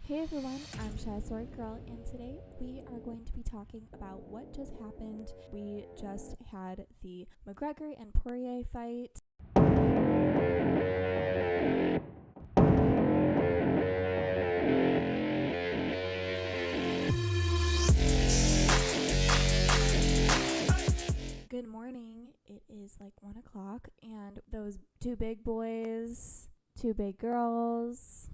Hey everyone, I'm Shiaswordgirl, and today we are going to be talking about what just happened. We just had the McGregor and Poirier fight. Good morning. It is like 1 o'clock, and those two big boys, two big girls,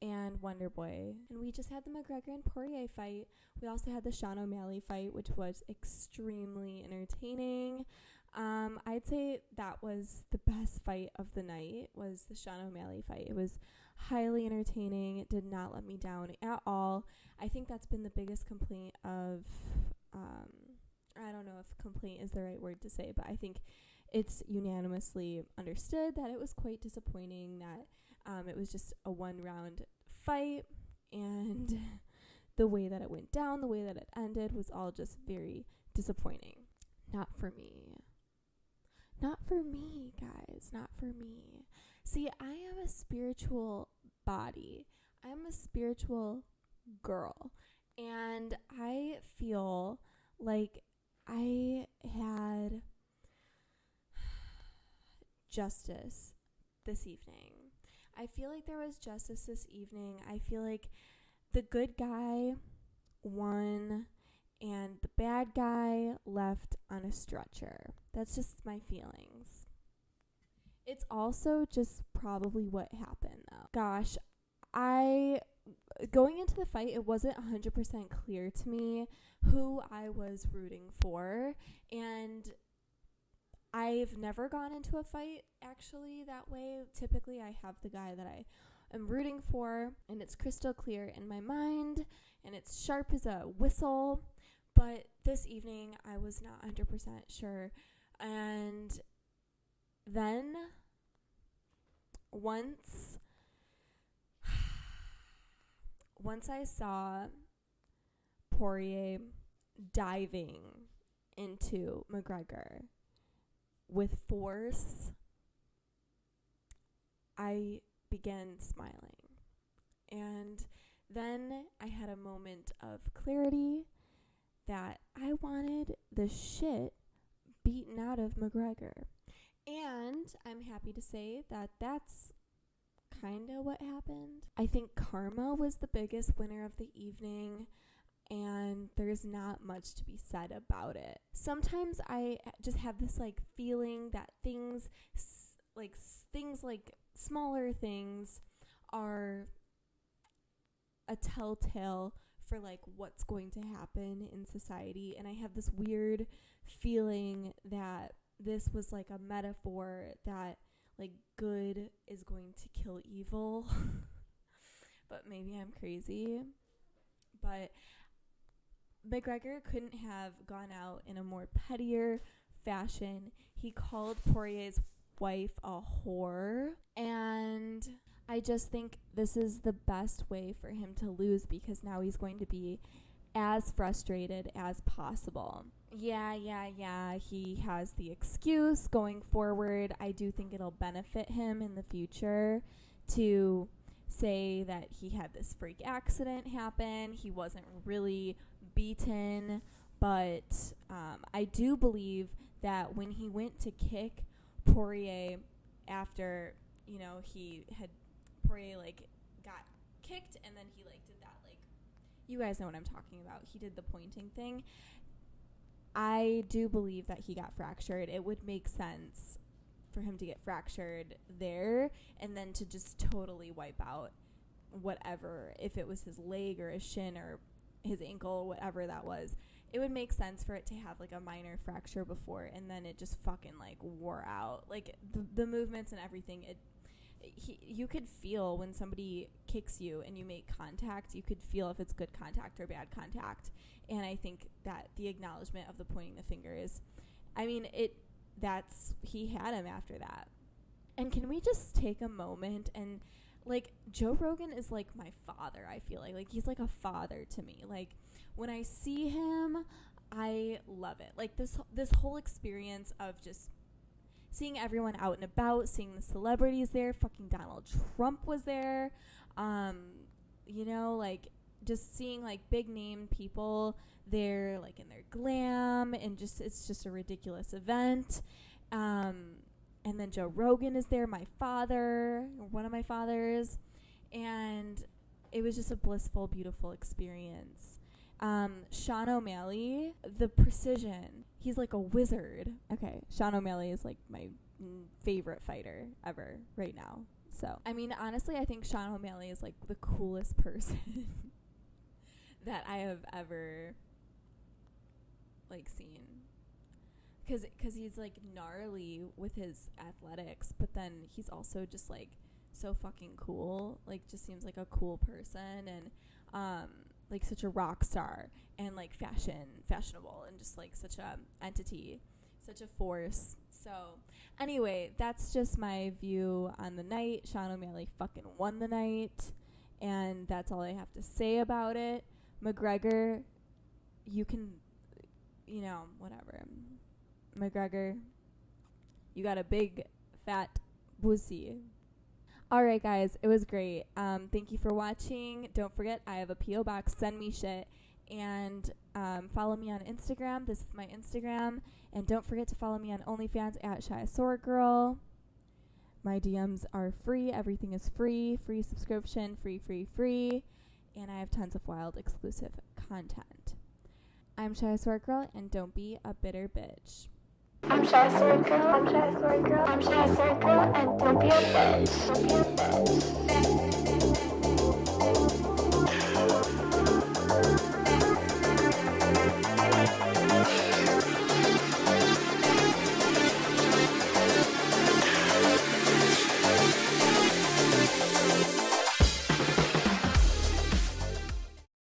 and Wonder Boy. And we just had the McGregor and Poirier fight. We also had the Sean O'Malley fight, which was extremely entertaining. I'd say that was the best fight of the night, was the Sean O'Malley fight. It was highly entertaining. It did not let me down at all. I think that's been the biggest complaint of, I don't know if complaint is the right word to say, but I think it's unanimously understood that it was quite disappointing, that it was just a one-round fight, and the way that it went down, the way that it ended, was all just very disappointing. Not for me. Not for me, guys. Not for me. See, I am a spiritual body. I'm a spiritual girl. And I feel like I had justice this evening. I feel like there was justice this evening. I feel like the good guy won and the bad guy left on a stretcher. That's just my feelings. It's also just probably what happened, though. Gosh, going into the fight, it wasn't 100% clear to me who I was rooting for, and I've never gone into a fight actually that way. Typically, I have the guy that I am rooting for, and it's crystal clear in my mind, and it's sharp as a whistle. But this evening, I was not 100% sure. And then once I saw Poirier diving into McGregor with force, I began smiling. And then I had a moment of clarity that I wanted the shit beaten out of McGregor. And I'm happy to say that that's kind of what happened. I think karma was the biggest winner of the evening, and there's not much to be said about it. Sometimes I just have this like feeling that things like smaller things are a telltale for like what's going to happen in society, and I have this weird feeling that this was like a metaphor that like good is going to kill evil. But maybe I'm crazy. But McGregor couldn't have gone out in a more pettier fashion. He called Poirier's wife a whore, and I just think this is the best way for him to lose, because now he's going to be as frustrated as possible. Yeah, he has the excuse going forward. I do think it'll benefit him in the future to say that he had this freak accident happen. He wasn't really beaten, but I do believe that when he went to kick Poirier after, Poirier like got kicked, and then he like did that, like, you guys know what I'm talking about. He did the pointing thing. I do believe that he got fractured. It would make sense for him to get fractured there and then to just totally wipe out whatever, if it was his leg or his shin or his ankle, whatever that was. It would make sense for it to have like a minor fracture before, and then it just fucking like wore out. Like the movements and everything, you could feel when somebody kicks you and you make contact, you could feel if it's good contact or bad contact. And I think that the acknowledgement of the pointing the finger is, he had him after that. And can we just take a moment and, like, Joe Rogan is like my father, I feel like he's like a father to me. Like, when I see him, I love it. Like, this whole experience of just seeing everyone out and about, seeing the celebrities there. Fucking Donald Trump was there. you know, like just seeing like big name people, they're like in their glam, and just it's just a ridiculous event. And then Joe Rogan is there, my father, or one of my fathers, and it was just a blissful, beautiful experience. Sean O'Malley, the precision, he's like a wizard. Okay, Sean O'Malley is like my favorite fighter ever right now. So, I mean, honestly, I think Sean O'Malley is like the coolest person that I have ever like seen. Cause he's like gnarly with his athletics, but then he's also just like so fucking cool. Like, just seems like a cool person, and like such a rock star, and like fashionable, and just like such a entity, such a force. So anyway, that's just my view on the night. Sean O'Malley fucking won the night, and that's all I have to say about it. McGregor, you can, you know, whatever. McGregor, you got a big fat pussy. Alright guys, it was great. Thank you for watching. Don't forget, I have a P.O. box. Send me shit. And follow me on Instagram. This is my Instagram. And don't forget to follow me on OnlyFans at Shiaswordgirl. My DMs are free. Everything is free. Free subscription. Free. And I have tons of wild exclusive content. I'm Shiaswordgirl, and don't be a bitter bitch. I'm Shiaswordgirl, and don't be a bitch.